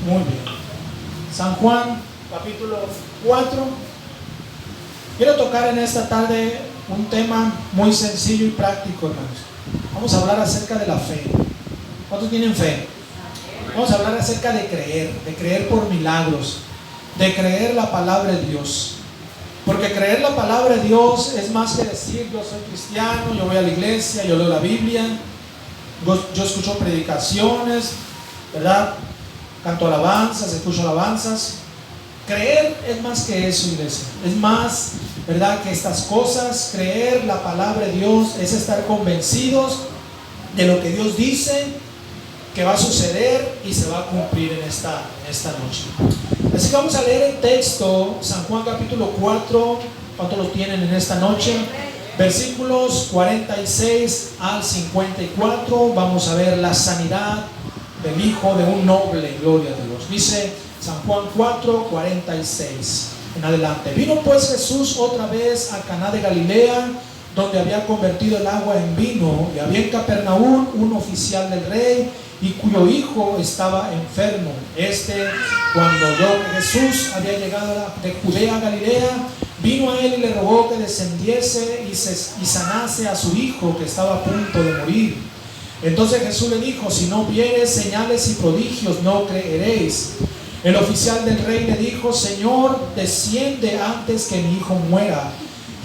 Muy bien. San Juan, capítulo 4. Quiero tocar en esta tarde un tema muy sencillo y práctico, hermanos. Vamos a hablar acerca de la fe. ¿Cuántos tienen fe? Vamos a hablar acerca de creer por milagros, de creer la palabra de Dios. Porque creer la palabra de Dios es más que decir yo soy cristiano, yo voy a la iglesia, yo leo la Biblia, yo escucho predicaciones, ¿verdad? Canto alabanzas, escucho alabanzas. Creer es más que eso, iglesia. Es más, ¿verdad?, que estas cosas. Creer la palabra de Dios es estar convencidos de lo que Dios dice que va a suceder y se va a cumplir en esta noche. Así que vamos a leer el texto, San Juan capítulo 4. ¿Cuántos lo tienen en esta noche? Versículos 46 al 54. Vamos a ver la sanidad del hijo de un noble, gloria a Dios. Dice San Juan 4, 46 en adelante. Vino pues Jesús otra vez a Caná de Galilea, donde había convertido el agua en vino, y había en Capernaúm un oficial del rey, y cuyo hijo estaba enfermo. Cuando oyó que Jesús había llegado de Judea a Galilea, vino a él y le rogó que descendiese y sanase a su hijo, que estaba a punto de morir. Entonces Jesús le dijo: si no viereis señales y prodigios, no creeréis. El oficial del rey le dijo: Señor, desciende antes que mi hijo muera.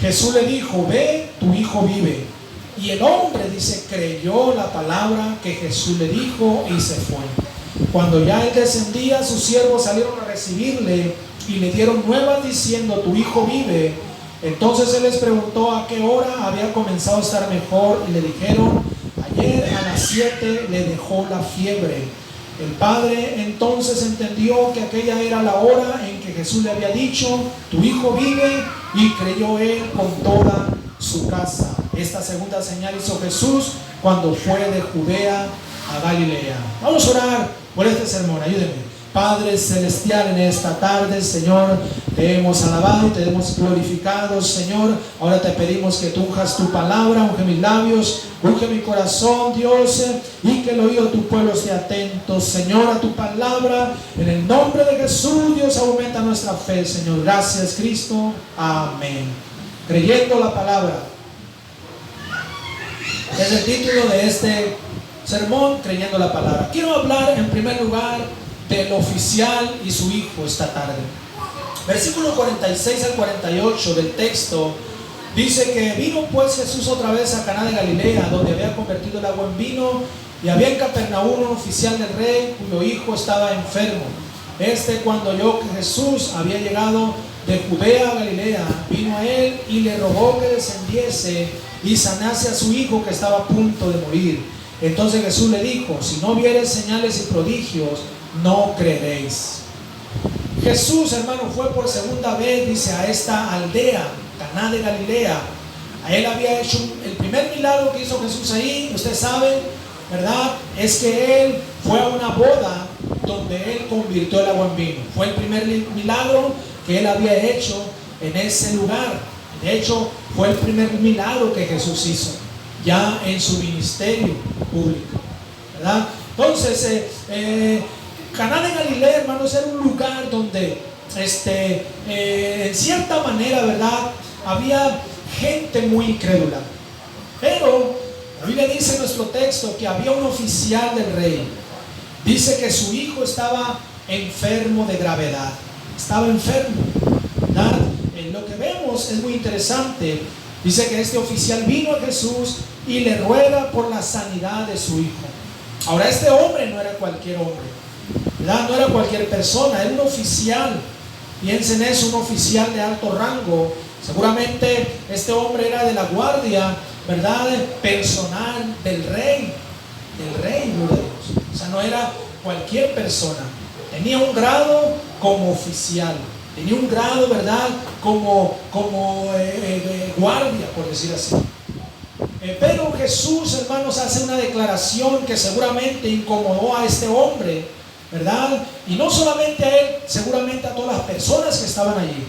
Jesús le dijo: ve, tu hijo vive. Y el hombre, dice, creyó la palabra que Jesús le dijo y se fue. Cuando ya él descendía, sus siervos salieron a recibirle y le dieron nuevas diciendo: tu hijo vive. Entonces él les preguntó a qué hora había comenzado a estar mejor, y le dijeron: ayer a las 7 le dejó la fiebre. El padre entonces entendió que aquella era la hora en que Jesús le había dicho: tu hijo vive, y creyó él con toda su casa. Esta segunda señal hizo Jesús cuando fue de Judea a Galilea. Vamos a orar por este sermón, ayúdenme. Padre celestial, en esta tarde, Señor, te hemos alabado, te hemos glorificado, Señor. Ahora te pedimos que tú unjas tu palabra, unge mis labios, unge mi corazón, Dios, y que el oído de tu pueblo esté atento, Señor, a tu palabra. En el nombre de Jesús, Dios, aumenta nuestra fe, Señor. Gracias, Cristo. Amén. Creyendo la palabra es el título de este sermón, creyendo la palabra. Quiero hablar en primer lugar del oficial y su hijo esta tarde. Versículo 46 al 48 del texto dice que vino pues Jesús otra vez a Caná de Galilea, donde había convertido el agua en vino, y había en Capernaúm un oficial del rey cuyo hijo estaba enfermo. Cuando oyó que Jesús había llegado de Judea a Galilea, vino a él y le rogó que descendiese y sanase a su hijo, que estaba a punto de morir. Entonces Jesús le dijo: si no viereis señales y prodigios, no creeréis. Jesús, hermano, fue por segunda vez, dice, a esta aldea, Caná de Galilea. A él había hecho el primer milagro que hizo Jesús ahí, usted sabe, ¿verdad? Es que él fue a una boda donde él convirtió el agua en vino. Fue el primer milagro que él había hecho en ese lugar. De hecho, fue el primer milagro que Jesús hizo ya en su ministerio público, ¿verdad? Entonces, Caná de Galilea, hermanos, era un lugar donde en cierta manera, ¿verdad?, había gente muy incrédula. Pero la Biblia dice en nuestro texto que había un oficial del rey. Dice que su hijo estaba enfermo de gravedad. Estaba enfermo, ¿verdad? Lo que vemos es muy interesante. Dice que este oficial vino a Jesús y le ruega por la sanidad de su hijo. Ahora, este hombre no era cualquier hombre, ¿verdad? No era cualquier persona, era un oficial. Piensen eso, un oficial de alto rango. Seguramente este hombre era de la guardia, ¿verdad?, personal del rey, gloria a Dios. O sea, no era cualquier persona. Tenía un grado como oficial, tenía un grado, ¿verdad?, como guardia, por decir así. Pero Jesús, hermanos, hace una declaración que seguramente incomodó a este hombre, ¿verdad? Y no solamente a él, seguramente a todas las personas que estaban allí.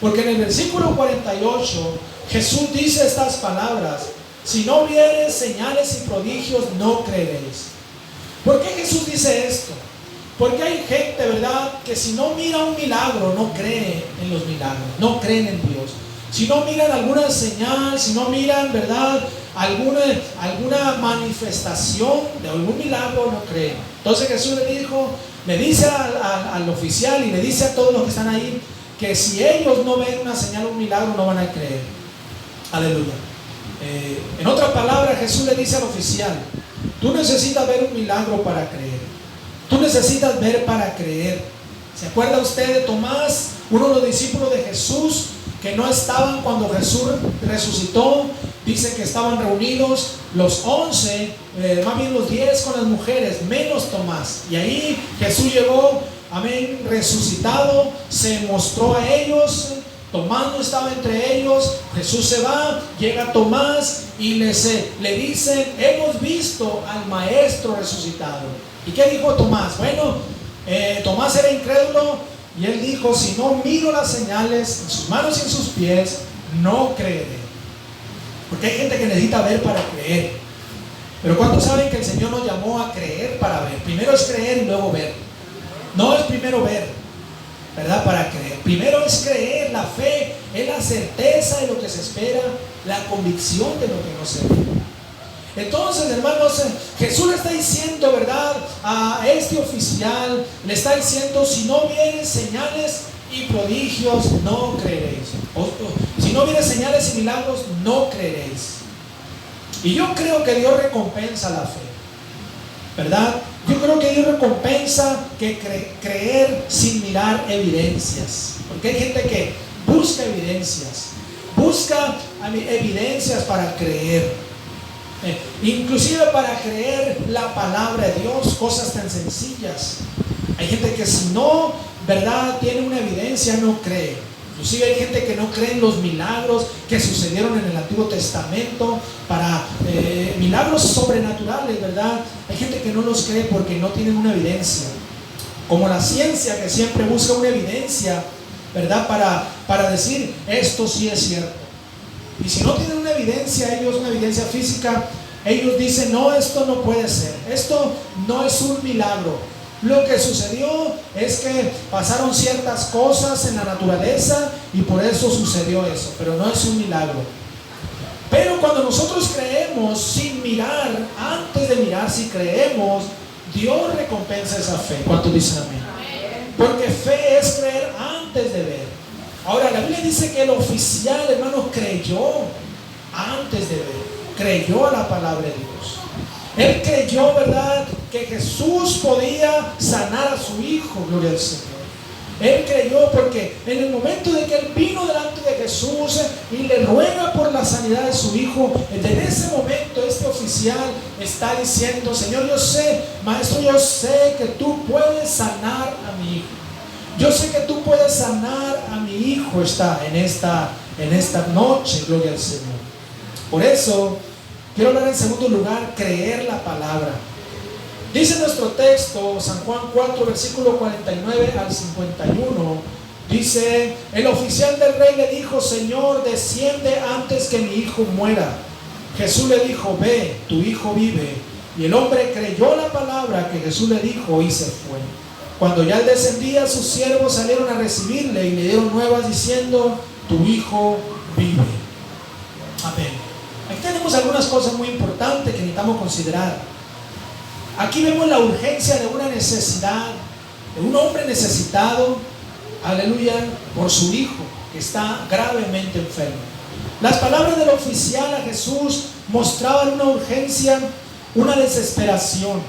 Porque en el versículo 48 Jesús dice estas palabras: si no vieres señales y prodigios, no creeréis. ¿Por qué Jesús dice esto? Porque hay gente, ¿verdad?, que si no mira un milagro, no cree en los milagros, no creen en Dios. Si no miran alguna señal, si no miran, ¿verdad?, alguna manifestación de algún milagro, no creen. Entonces Jesús le dice al oficial y le dice a todos los que están ahí, que si ellos no ven una señal o un milagro, no van a creer. Aleluya. En otras palabras, Jesús le dice al oficial: tú necesitas ver un milagro para creer. Tú necesitas ver para creer. ¿Se acuerda usted de Tomás, uno de los discípulos de Jesús, que no estaban cuando Jesús resucitó? Dice que estaban reunidos los 11, más bien los 10 con las mujeres, menos Tomás. Y ahí Jesús llegó, amén, resucitado, se mostró a ellos. Tomás no estaba entre ellos. Jesús se va, llega Tomás y le dicen: hemos visto al Maestro resucitado. ¿Y qué dijo Tomás? Bueno, Tomás era incrédulo y él dijo: si no miro las señales en sus manos y en sus pies, no creeré. Porque hay gente que necesita ver para creer. Pero ¿cuántos saben que el Señor nos llamó a creer para ver? Primero es creer y luego ver. No es primero ver, ¿verdad?, para creer. Primero es creer. La fe es la certeza de lo que se espera, la convicción de lo que no se ve. Entonces, hermanos, Jesús le está diciendo, ¿verdad?, a este oficial, le está diciendo: si no vienen señales y prodigios, no creeréis. Si no vienen señales y milagros, no creeréis. Y yo creo que Dios recompensa la fe, ¿verdad? Yo creo que Dios recompensa que creer sin mirar evidencias. Porque hay gente que busca evidencias para creer. Inclusive para creer la palabra de Dios, cosas tan sencillas. Hay gente que si no, ¿verdad?, tiene una evidencia, no cree. Inclusive hay gente que no cree en los milagros que sucedieron en el Antiguo Testamento, para milagros sobrenaturales, ¿verdad? Hay gente que no los cree porque no tienen una evidencia. Como la ciencia, que siempre busca una evidencia, ¿verdad?, para decir: esto sí es cierto. Y si no tienen una evidencia, ellos, una evidencia física, ellos dicen: no, esto no puede ser, esto no es un milagro. Lo que sucedió es que pasaron ciertas cosas en la naturaleza y por eso sucedió eso, pero no es un milagro. Pero cuando nosotros creemos sin mirar, antes de mirar, si creemos, Dios recompensa esa fe. ¿Cuántos dicen amén? Porque fe es creer antes de ver. Ahora, la Biblia dice que el oficial, hermano, creyó antes de ver. Creyó a la palabra de Dios. Él creyó, ¿verdad?, que Jesús podía sanar a su hijo. Gloria al Señor. Él creyó porque en el momento de que él vino delante de Jesús y le ruega por la sanidad de su hijo, en ese momento este oficial está diciendo: Señor, yo sé, Maestro, yo sé que tú puedes sanar a mi hijo. Yo sé que tú puedes sanar a mi hijo. Está en esta noche. Gloria al Señor. Por eso quiero hablar en segundo lugar, creer la palabra. Dice nuestro texto, San Juan 4, versículo 49 al 51, dice: el oficial del rey le dijo: Señor, desciende antes que mi hijo muera. Jesús le dijo: ve, tu hijo vive. Y el hombre creyó la palabra que Jesús le dijo y se fue. Cuando ya él descendía, sus siervos salieron a recibirle y le dieron nuevas diciendo: tu hijo vive. Amén. Aquí tenemos algunas cosas muy importantes que necesitamos considerar. Aquí vemos la urgencia de una necesidad, de un hombre necesitado, aleluya, por su hijo que está gravemente enfermo. Las palabras del oficial a Jesús mostraban una urgencia, una desesperación,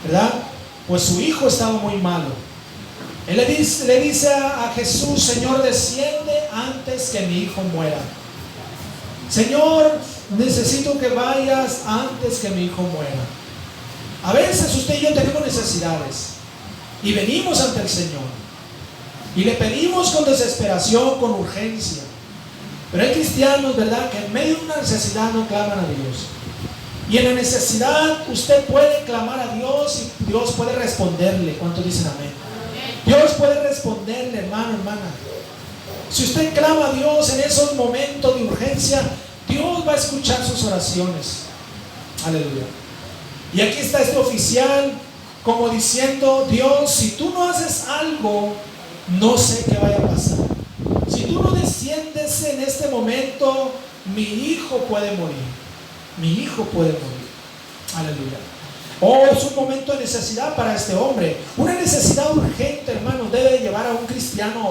¿verdad? Pues su hijo estaba muy malo. Él le dice a Jesús: Señor, desciende antes que mi hijo muera. Señor, necesito que vayas antes que mi hijo muera. A veces usted y yo tenemos necesidades y venimos ante el Señor y le pedimos con desesperación, con urgencia. Pero hay cristianos, ¿verdad?, que en medio de una necesidad no claman a Dios. Y en la necesidad usted puede clamar a Dios y Dios puede responderle. ¿Cuántos dicen amén? Dios puede responderle, hermano, hermana. Si usted clama a Dios en esos momentos de urgencia, Dios va a escuchar sus oraciones. Aleluya. Y aquí está este oficial como diciendo: Dios, si tú no haces algo, no sé qué vaya a pasar. Si tú no desciendes en este momento, mi hijo puede morir. Mi hijo puede morir. Aleluya. Oh, es un momento de necesidad para este hombre. Una necesidad urgente, hermano, debe llevar a un cristiano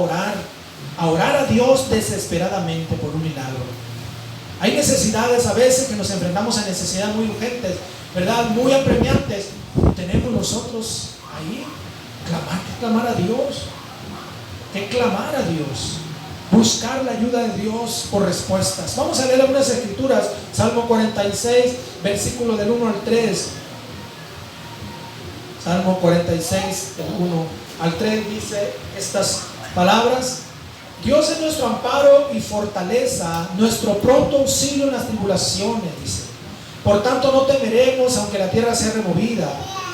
a orar a Dios desesperadamente por un milagro. Hay necesidades a veces que nos enfrentamos a necesidades muy urgentes, ¿verdad? Muy apremiantes. Tenemos nosotros ahí que clamar a Dios. Que clamar a Dios. Buscar la ayuda de Dios por respuestas. Vamos a leer algunas escrituras. Salmo 46, versículo del 1 al 3. Salmo 46, del 1 al 3 dice estas palabras: Dios es nuestro amparo y fortaleza, nuestro pronto auxilio en las tribulaciones, dice. Por tanto no temeremos, aunque la tierra sea removida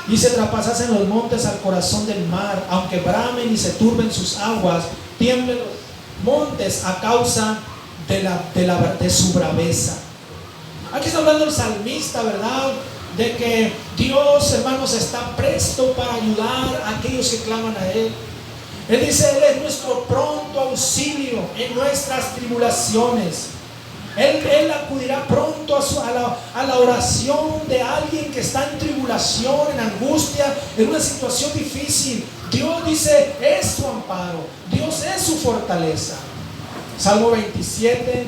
y se traspasasen los montes al corazón del mar, aunque bramen y se turben sus aguas, tiemblen los montes a causa de su braveza. Aquí está hablando el salmista, ¿verdad? De que Dios, hermanos, está presto para ayudar a aquellos que claman a Él. Él dice: Él es nuestro pronto auxilio en nuestras tribulaciones. Él acudirá pronto a la oración de alguien que está en tribulación, en angustia, en una situación difícil. Dios dice: es su amparo, Dios es su fortaleza. Salmo 27,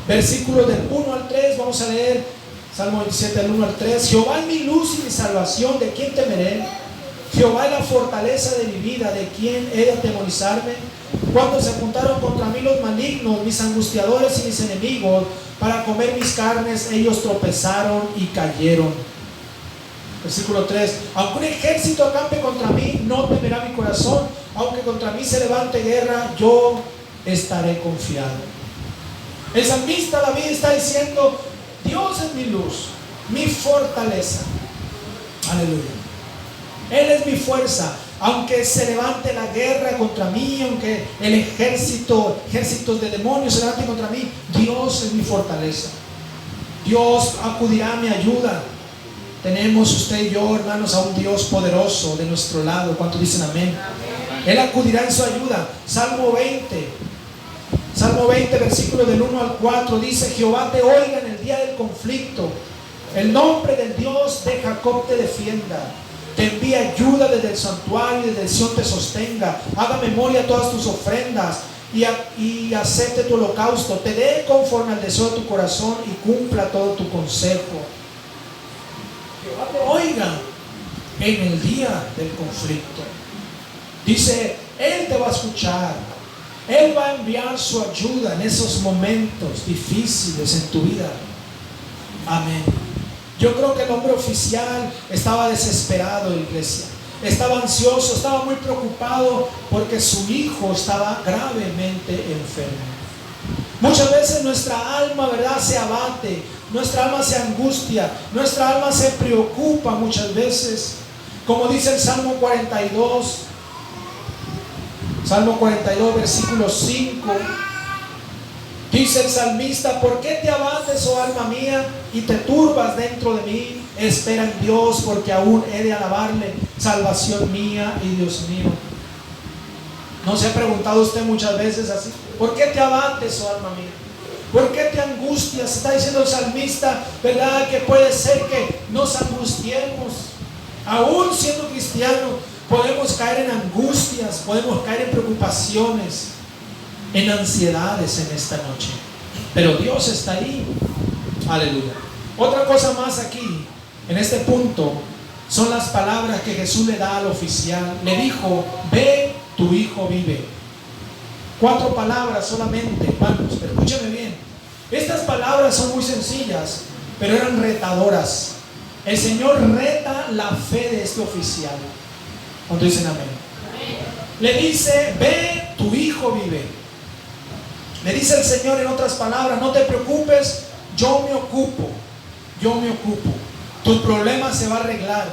versículos del 1 al 3, vamos a leer. Salmo 27, del 1 al 3. Jehová es mi luz y mi salvación, ¿de quién temeré? Jehová es la fortaleza de mi vida, ¿de quién he de atemorizarme? Cuando se juntaron contra mí los malignos, mis angustiadores y mis enemigos, para comer mis carnes, ellos tropezaron y cayeron. Versículo 3. Aunque un ejército acampe contra mí, no temerá mi corazón. Aunque contra mí se levante guerra, yo estaré confiado. El salmista David está diciendo: Dios es mi luz, mi fortaleza. Aleluya. Él es mi fuerza. Aunque se levante la guerra contra mí, aunque el ejércitos de demonios se levanten contra mí, Dios es mi fortaleza. Dios acudirá a mi ayuda. Tenemos usted y yo, hermanos, a un Dios poderoso de nuestro lado. ¿Cuántos dicen amén? Él acudirá en su ayuda. Salmo 20, versículo del 1 al 4 dice: Jehová te oiga en el día del conflicto. El nombre del Dios de Jacob te defienda. Te envía ayuda desde el santuario y desde el Sión te sostenga. Haga memoria a todas tus ofrendas y acepte tu holocausto. Te dé conforme al deseo de tu corazón y cumpla todo tu consejo. Jehová te oiga en el día del conflicto. Dice: Él te va a escuchar. Él va a enviar su ayuda en esos momentos difíciles en tu vida. Amén. Yo creo que el hombre oficial estaba desesperado, iglesia. Estaba ansioso, estaba muy preocupado porque su hijo estaba gravemente enfermo. Muchas veces nuestra alma, ¿verdad?, se abate, nuestra alma se angustia, nuestra alma se preocupa muchas veces. Como dice el Salmo 42, versículo 5. Dice el salmista: ¿por qué te abates, oh alma mía, y te turbas dentro de mí? Espera en Dios, porque aún he de alabarle, salvación mía y Dios mío. ¿No se ha preguntado usted muchas veces así? ¿Por qué te abates, oh alma mía? ¿Por qué te angustias? Está diciendo el salmista, ¿verdad?, que puede ser que nos angustiemos. Aún siendo cristianos, podemos caer en angustias, podemos caer en preocupaciones, en ansiedades en esta noche. Pero Dios está ahí. Aleluya. Otra cosa más aquí, en este punto, son las palabras que Jesús le da al oficial. Le dijo: ve, tu hijo vive. 4 palabras solamente, hermanos, pero escúchame bien. Estas palabras son muy sencillas, pero eran retadoras. El Señor reta la fe de este oficial. Cuando dicen amén. Le dice: ve, tu hijo vive. Le dice el Señor en otras palabras: no te preocupes, yo me ocupo. Tu problema se va a arreglar.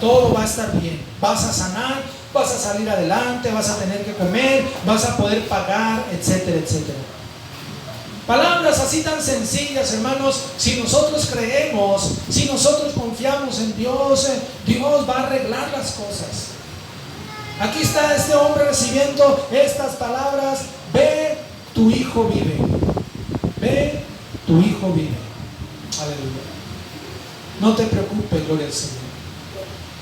Todo va a estar bien. Vas a sanar, vas a salir adelante, vas a tener que comer, vas a poder pagar, etcétera, etcétera. Palabras así tan sencillas, hermanos. Si nosotros creemos, si nosotros confiamos en Dios, Dios va a arreglar las cosas. Aquí está este hombre recibiendo estas palabras: ve, tu hijo vive. Ve, tu hijo vive. Aleluya. No te preocupes, gloria al Señor.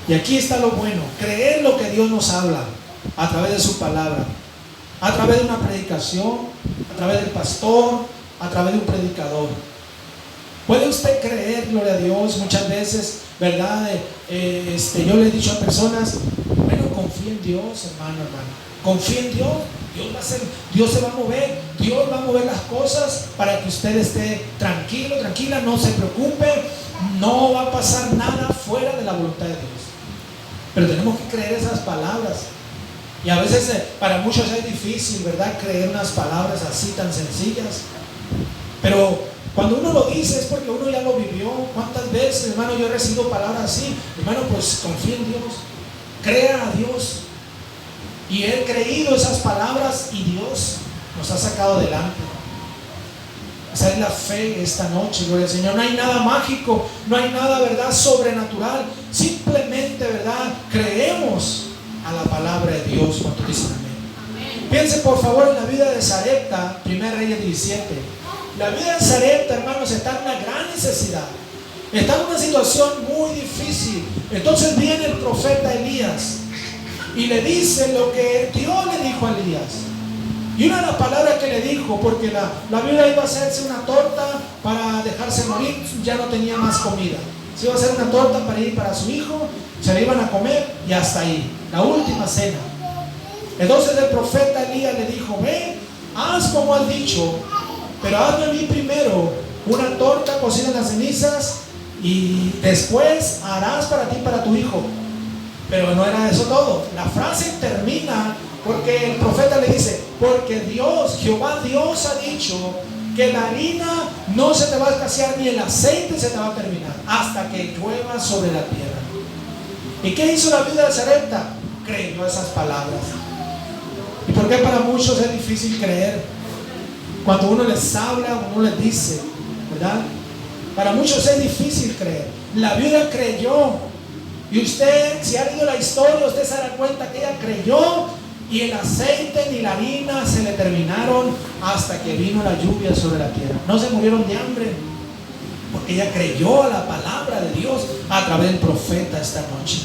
Y aquí está lo bueno: creer lo que Dios nos habla a través de su palabra, a través de una predicación, a través del pastor, a través de un predicador. ¿Puede usted creer, gloria a Dios? Muchas veces, ¿verdad? Yo le he dicho a personas: bueno, confía en Dios, hermano. Confía en Dios. Dios se va a mover. Dios va a mover las cosas para que usted esté tranquilo, tranquila, no se preocupe. No va a pasar nada fuera de la voluntad de Dios. Pero tenemos que creer esas palabras. Y a veces para muchos es difícil, ¿verdad?, creer unas palabras así tan sencillas. Pero cuando uno lo dice es porque uno ya lo vivió. ¿Cuántas veces, hermano, yo he recibido palabras así? Hermano, pues confía en Dios, crea a Dios. Y he creído esas palabras y Dios nos ha sacado adelante. Esa es la fe esta noche, gloria al Señor. No hay nada mágico, no hay nada, ¿verdad?, sobrenatural. Simplemente, ¿verdad?, creemos a la palabra de Dios. Cuando dicen amén. Piense por favor en la vida de Sarepta, 1 Reyes 17. La vida de Sarepta, hermanos, está en una gran necesidad. Está en una situación muy difícil. Entonces viene el profeta Elías y le dice lo que Dios le dijo a Elías. Y una de las palabras que le dijo, porque la viuda iba a hacerse una torta para dejarse morir, ya no tenía más comida. Se iba a hacer una torta para ir para su hijo, se la iban a comer y hasta ahí, la última cena. Entonces el profeta Elías le dijo: ve, haz como has dicho, pero hazme a mí primero una torta cocida en las cenizas y después harás para ti y para tu hijo. Pero no era eso todo. La frase termina porque el profeta le dice: porque Dios, Jehová Dios, ha dicho que la harina no se te va a escasear ni el aceite se te va a terminar hasta que llueva sobre la tierra. ¿Y qué hizo la viuda de Sarepta? Creyó esas palabras. ¿Y por qué para muchos es difícil creer? Cuando uno les habla, uno les dice, ¿verdad? Para muchos es difícil creer. La viuda creyó. Y usted, si ha leído la historia, usted se dará cuenta que ella creyó y el aceite ni la harina se le terminaron hasta que vino la lluvia sobre la tierra. No se murieron de hambre porque ella creyó a la palabra de Dios a través del profeta esta noche.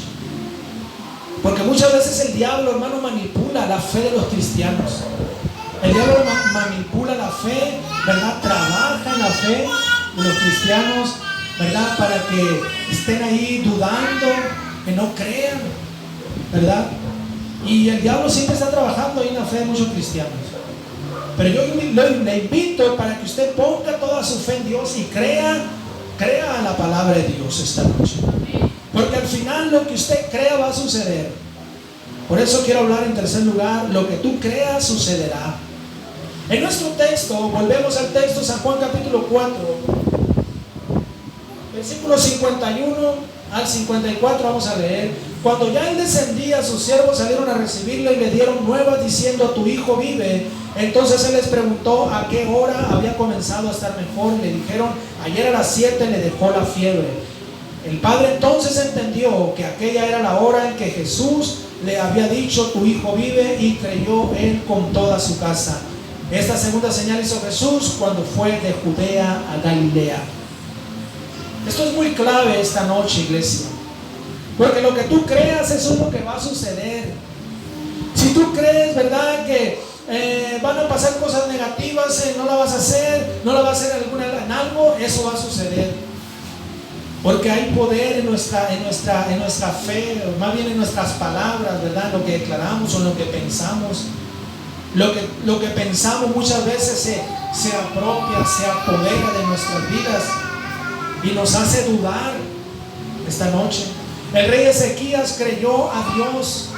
Porque muchas veces el diablo, hermano, manipula la fe de los cristianos. El diablo manipula la fe, ¿verdad? Trabaja en la fe de los cristianos, ¿verdad?, para que estén ahí dudando, que no crean, ¿verdad? Y el diablo siempre está trabajando ahí en la fe de muchos cristianos. Pero yo le invito para que usted ponga toda su fe en Dios y crea a la palabra de Dios esta noche. Porque al final lo que usted crea va a suceder. Por eso quiero hablar en tercer lugar: lo que tú creas sucederá. En nuestro texto, volvemos al texto, San Juan capítulo 4, versículos 51 al 54, vamos a leer. Cuando ya él descendía, sus siervos salieron a recibirlo y le dieron nuevas diciendo: tu hijo vive. Entonces él les preguntó a qué hora había comenzado a estar mejor. Le dijeron: ayer a las 7 le dejó la fiebre. El padre entonces entendió que aquella era la hora en que Jesús le había dicho: tu hijo vive, y creyó él con toda su casa. Esta segunda señal hizo Jesús cuando fue de Judea a Galilea. Esto es muy clave esta noche, iglesia, porque lo que tú creas, eso es lo que va a suceder. Si tú crees, ¿verdad?, que van a pasar cosas negativas, no la vas a hacer, no la vas a hacer en algo, eso va a suceder. Porque hay poder en nuestra fe, o más bien en nuestras palabras, ¿verdad?, lo que declaramos o en lo que pensamos. Lo que pensamos muchas veces se apropia, se apodera de nuestras vidas y nos hace dudar esta noche. El rey Ezequías creyó a Dios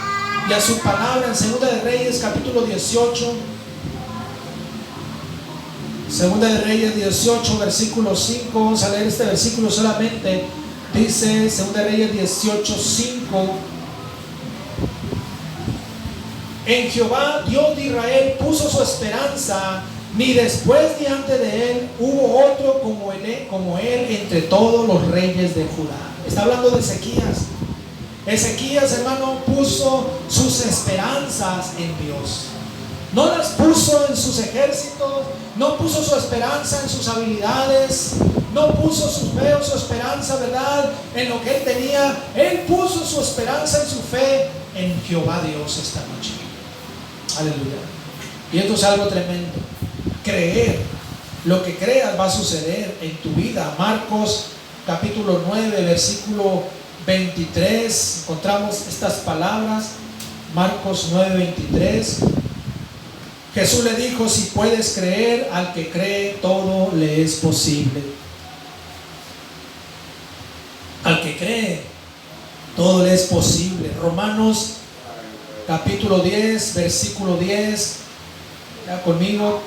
y a su palabra en Segunda de Reyes capítulo 18. Segunda de Reyes 18 versículo 5. Vamos a leer este versículo solamente. Dice Segunda de Reyes 18, 5: en Jehová Dios de Israel puso su esperanza ni después ni antes de él hubo otro como él entre todos los reyes de Judá. Está hablando de Ezequías. Ezequías, hermano, puso sus esperanzas en Dios. No las puso en sus ejércitos, no puso su esperanza en sus habilidades, no puso su fe o su esperanza, ¿verdad?, en lo que él tenía. Él puso su esperanza en su fe en Jehová Dios esta noche. Aleluya. Y esto es algo tremendo. Creer, lo que creas va a suceder en tu vida. Marcos capítulo 9, versículo 23, encontramos estas palabras. Marcos 9, 23. Jesús le dijo: si puedes creer, al que cree todo le es posible. Al que cree todo le es posible. Romanos capítulo 10, versículo 10. Ya conmigo.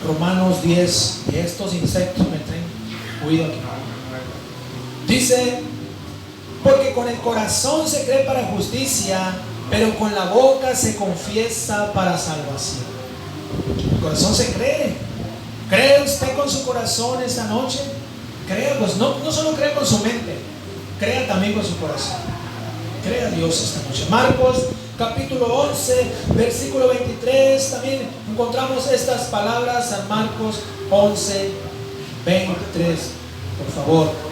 Romanos 10. Y estos insectos me traen cuidado aquí. Dice: porque con el corazón se cree para justicia, pero con la boca se confiesa para salvación. El corazón se cree. ¿Cree usted con su corazón esta noche? Crea, pues no solo crea con su mente, crea también con su corazón. Crea a Dios esta noche. Marcos capítulo 11, versículo 23. También encontramos estas palabras. San Marcos 11, 23. Por favor.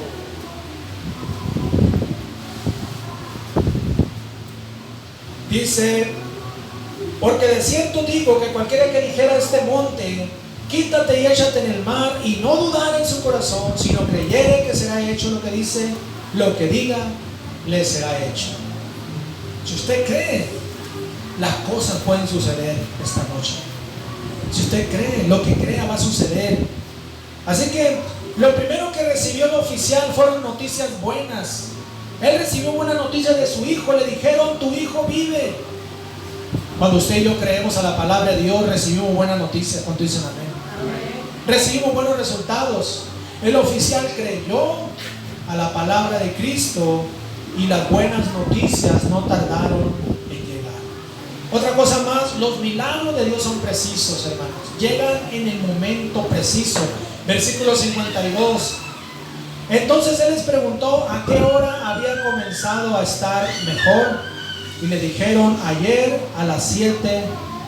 Dice: porque de cierto digo que cualquiera que dijera a este monte: quítate y échate en el mar, y no dudara en su corazón, sino creyere que será hecho lo que dice, lo que diga, le será hecho. Si usted cree, las cosas pueden suceder esta noche. Si usted cree, lo que crea va a suceder. Así que lo primero que recibió el oficial fueron noticias buenas. Él recibió buena noticia de su hijo. Le dijeron: tu hijo vive. Cuando usted y yo creemos a la palabra de Dios, recibimos buena noticia. ¿Cuánto dicen amén? Recibimos buenos resultados. El oficial creyó a la palabra de Cristo y las buenas noticias no tardaron en llegar. Otra cosa más, los milagros de Dios son precisos, hermanos. Llegan en el momento preciso. Versículo 52. Entonces él les preguntó a qué hora había comenzado a estar mejor, y le dijeron: ayer a las 7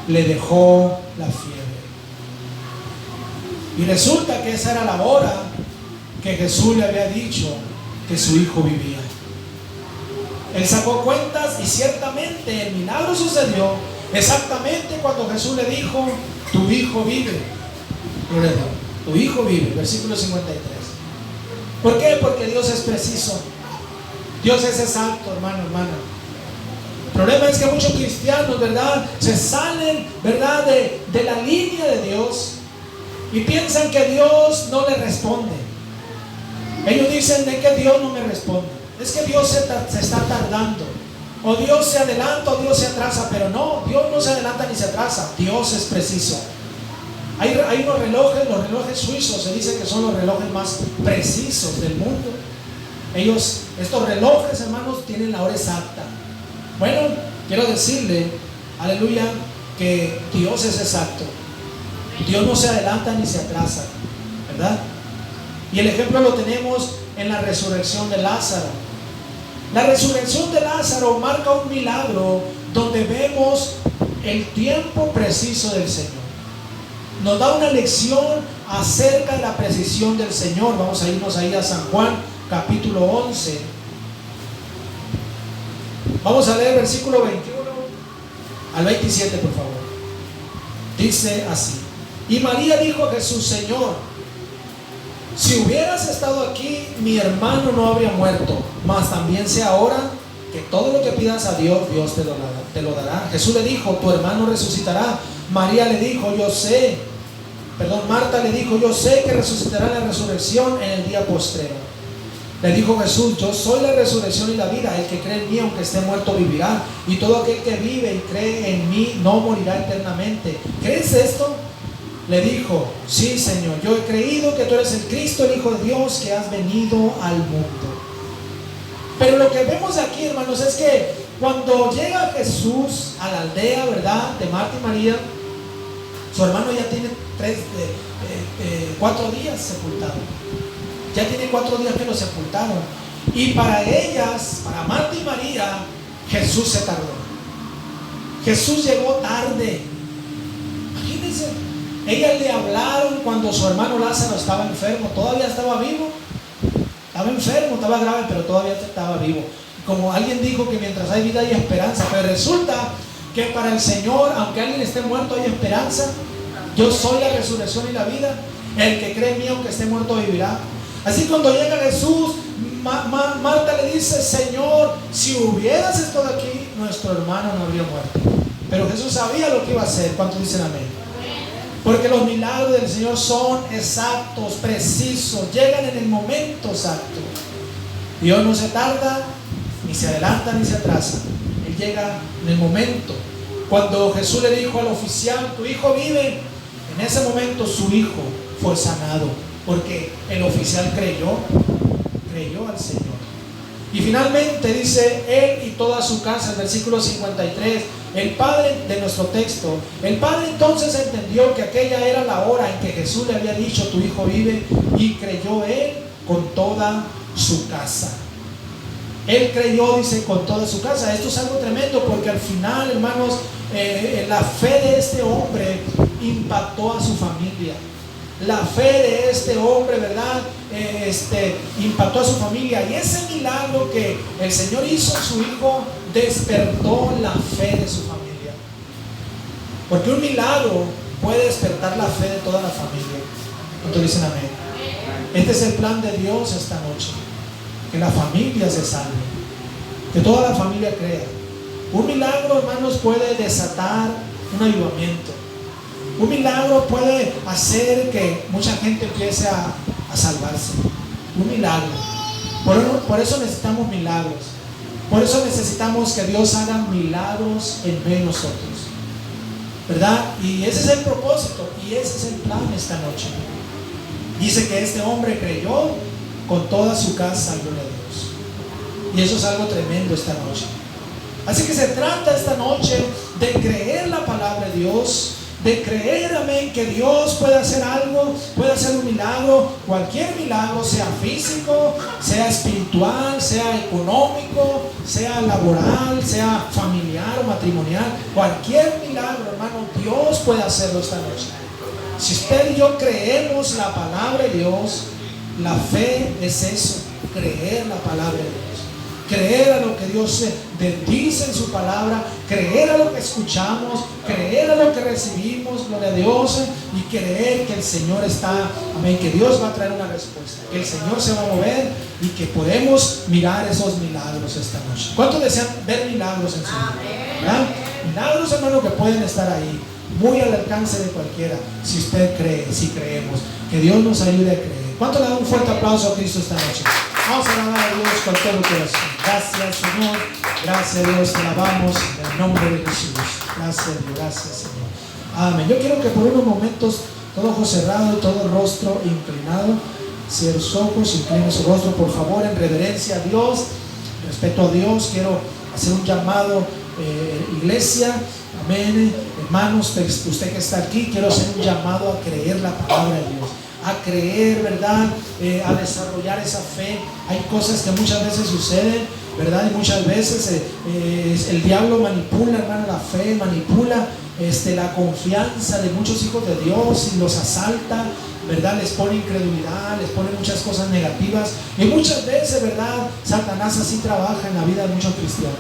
le dejó la fiebre. Y resulta que esa era la hora que Jesús le había dicho que su hijo vivía. Él sacó cuentas y ciertamente el milagro sucedió exactamente cuando Jesús le dijo: tu hijo vive. Tu hijo vive. Versículo 53. ¿Por qué? Porque Dios es preciso. Dios es exacto, hermano, hermana. El problema es que muchos cristianos, ¿verdad?, se salen, ¿verdad?, de la línea de Dios y piensan que Dios no le responde. Ellos dicen: de que Dios no me responde, es que Dios se está tardando, o Dios se adelanta o Dios se atrasa. Pero no, Dios no se adelanta ni se atrasa. Dios es preciso. Hay unos relojes, los relojes suizos, se dice que son los relojes más precisos del mundo. Estos relojes, hermanos, tienen la hora exacta. Bueno, quiero decirle, aleluya, que Dios es exacto. Dios no se adelanta ni se atrasa, ¿verdad? Y el ejemplo lo tenemos en la resurrección de Lázaro. La resurrección de Lázaro marca un milagro donde vemos el tiempo preciso del Señor. Nos da una lección acerca de la precisión del Señor. Vamos a irnos ahí a San Juan capítulo 11. Vamos a leer versículo 21 al 27, por favor. Dice así: y María dijo a Jesús: Señor, si hubieras estado aquí, mi hermano no habría muerto. Mas también sé ahora que todo lo que pidas a Dios, Dios te lo dará. Jesús le dijo: tu hermano resucitará. Marta le dijo: yo sé que resucitará en la resurrección en el día postrero. Le dijo Jesús: yo soy la resurrección y la vida. El que cree en mí, aunque esté muerto, vivirá. Y todo aquel que vive y cree en mí no morirá eternamente. ¿Crees esto? Le dijo: sí, Señor, yo he creído que tú eres el Cristo, el Hijo de Dios, que has venido al mundo. Pero lo que vemos aquí, hermanos, es que cuando llega Jesús a la aldea, ¿verdad?, de Marta y María, Su hermano ya tiene 4 días sepultado. Ya tiene 4 días que lo sepultaron. Y para ellas, para Marta y María, Jesús se tardó. Jesús llegó tarde. Imagínense, ellas le hablaron cuando su hermano Lázaro estaba enfermo. Todavía estaba vivo. Estaba enfermo, estaba grave, pero todavía estaba vivo. Como alguien dijo que mientras hay vida hay esperanza. Pero resulta que para el Señor, aunque alguien esté muerto, hay esperanza. Yo soy la resurrección y la vida. El que cree en mí, aunque esté muerto, vivirá. Así cuando llega Jesús, Marta le dice: Señor, si hubieras estado aquí, nuestro hermano no habría muerto. Pero Jesús sabía lo que iba a hacer. ¿Cuántos dicen amén? Porque los milagros del Señor son exactos, precisos, llegan en el momento exacto. Dios no se tarda, ni se adelanta, ni se atrasa. Él llega en el momento. Cuando Jesús le dijo al oficial: tu hijo vive, en ese momento su hijo fue sanado, porque el oficial creyó al Señor. Y finalmente dice: él y toda su casa, el versículo 53, el padre de nuestro texto, el padre entonces entendió que aquella era la hora en que Jesús le había dicho: tu hijo vive, y creyó él con toda su casa. Él creyó, dice, con toda su casa. Esto es algo tremendo, porque al final, hermanos, la fe de este hombre impactó a su familia. La fe de este hombre, ¿verdad? Impactó a su familia. Y ese milagro que el Señor hizo en su hijo despertó la fe de su familia. Porque un milagro puede despertar la fe de toda la familia. ¿Cuántos dicen amén? Este es el plan de Dios esta noche. Que la familia se salve, que toda la familia crea. Un milagro, hermanos, puede desatar un avivamiento. Un milagro puede hacer que mucha gente empiece a salvarse. Un milagro. Por eso necesitamos milagros. Por eso necesitamos que Dios haga milagros en medio de nosotros, ¿verdad? Y ese es el propósito, y ese es el plan esta noche. Dice que este hombre creyó con toda su casa, gloria a Dios. Y eso es algo tremendo esta noche. Así que se trata esta noche de creer la palabra de Dios, de creer, amén, que Dios puede hacer algo, puede hacer un milagro, cualquier milagro, sea físico, sea espiritual, sea económico, sea laboral, sea familiar o matrimonial. Cualquier milagro, hermano, Dios puede hacerlo esta noche. Si usted y yo creemos la palabra de Dios, la fe es eso, creer la palabra de Dios. Creer a lo que Dios dice en su palabra, creer a lo que escuchamos, creer a lo que recibimos, gloria a Dios, y creer que el Señor está, amén, que Dios va a traer una respuesta, que el Señor se va a mover y que podemos mirar esos milagros esta noche. ¿Cuántos desean ver milagros en su vida? Milagros, hermano, que pueden estar ahí, muy al alcance de cualquiera, si usted cree, si creemos. Que Dios nos ayude a creer. ¿Cuánto le da un fuerte aplauso a Cristo esta noche? Vamos a alabar a Dios con todo el corazón. Gracias, Señor. Gracias, Dios. Te alabamos en el nombre de Jesús. Gracias, Dios. Gracias, Señor. Amén. Yo quiero que por unos momentos, todo ojo cerrado y todo rostro inclinado, cierre sus ojos, incline su rostro, por favor, en reverencia a Dios, respeto a Dios. Quiero hacer un llamado, iglesia. Amén. Hermanos, usted que está aquí, quiero hacer un llamado a creer la palabra de Dios, a creer, ¿verdad? A desarrollar esa fe. Hay cosas que muchas veces suceden, ¿verdad? Y muchas veces el diablo manipula, hermano, la fe, manipula la confianza de muchos hijos de Dios y los asalta, ¿verdad? Les pone incredulidad, les pone muchas cosas negativas. Y muchas veces, ¿verdad? Satanás así trabaja en la vida de muchos cristianos.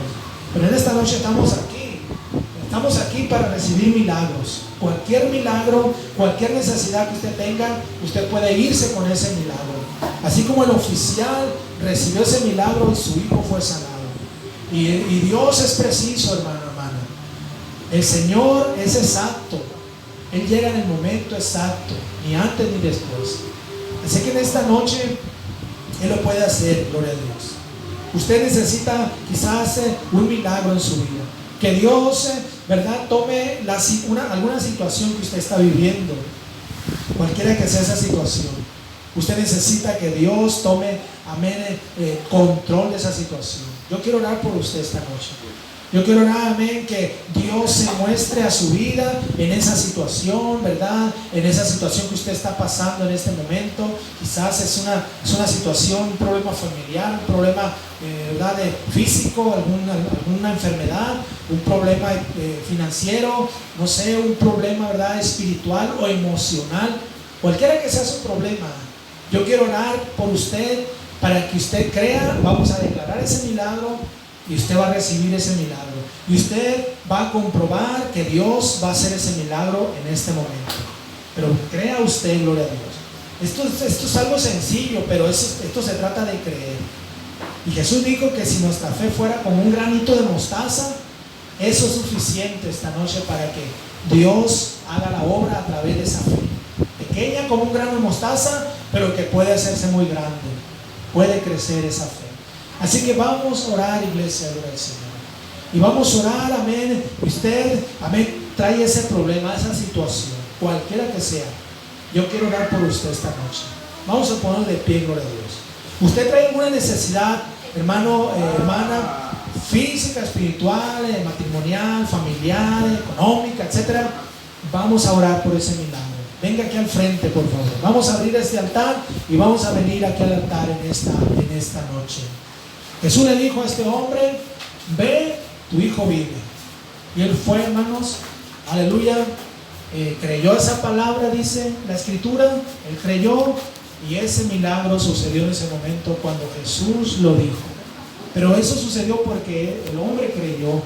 Pero en esta noche estamos aquí. Estamos aquí para recibir milagros. Cualquier milagro, cualquier necesidad que usted tenga, usted puede irse con ese milagro. Así como el oficial recibió ese milagro y su hijo fue sanado. Y Dios es preciso, hermano, hermana. El Señor es exacto. Él llega en el momento exacto, ni antes ni después. Así que en esta noche Él lo puede hacer, gloria a Dios. Usted necesita quizás un milagro en su vida. Que Dios, ¿verdad?, tome alguna situación que usted está viviendo, cualquiera que sea esa situación. Usted necesita que Dios tome, amén, control de esa situación. Yo quiero orar por usted esta noche. Yo quiero orar, amén, que Dios se muestre a su vida en esa situación, ¿verdad? En esa situación que usted está pasando en este momento. Quizás es una situación, un problema familiar, un problema, ¿verdad?, de físico, alguna enfermedad, un problema financiero, no sé, un problema, ¿verdad?, espiritual o emocional. Cualquiera que sea su problema, yo quiero orar por usted para que usted crea. Vamos a declarar ese milagro. Y usted va a recibir ese milagro. Y usted va a comprobar que Dios va a hacer ese milagro en este momento. Pero crea usted, gloria a Dios. Esto es algo sencillo, pero esto se trata de creer. Y Jesús dijo que si nuestra fe fuera como un granito de mostaza, eso es suficiente esta noche para que Dios haga la obra a través de esa fe. Pequeña como un grano de mostaza, pero que puede hacerse muy grande. Puede crecer esa fe. Así que vamos a orar, iglesia, gloria al Señor. Y vamos a orar, amén. Usted, amén, trae ese problema, esa situación, cualquiera que sea. Yo quiero orar por usted esta noche. Vamos a poner de pie, gloria a Dios. Usted trae alguna necesidad, hermano, hermana, física, espiritual, matrimonial, familiar, económica, etc. Vamos a orar por ese milagro. Venga aquí al frente, por favor. Vamos a abrir este altar y vamos a venir aquí al altar en esta noche. Jesús le dijo a este hombre: ve, tu hijo vive. Y él fue, hermanos, aleluya, creyó esa palabra, dice la escritura. Él creyó y ese milagro sucedió en ese momento cuando Jesús lo dijo. Pero eso sucedió porque el hombre creyó.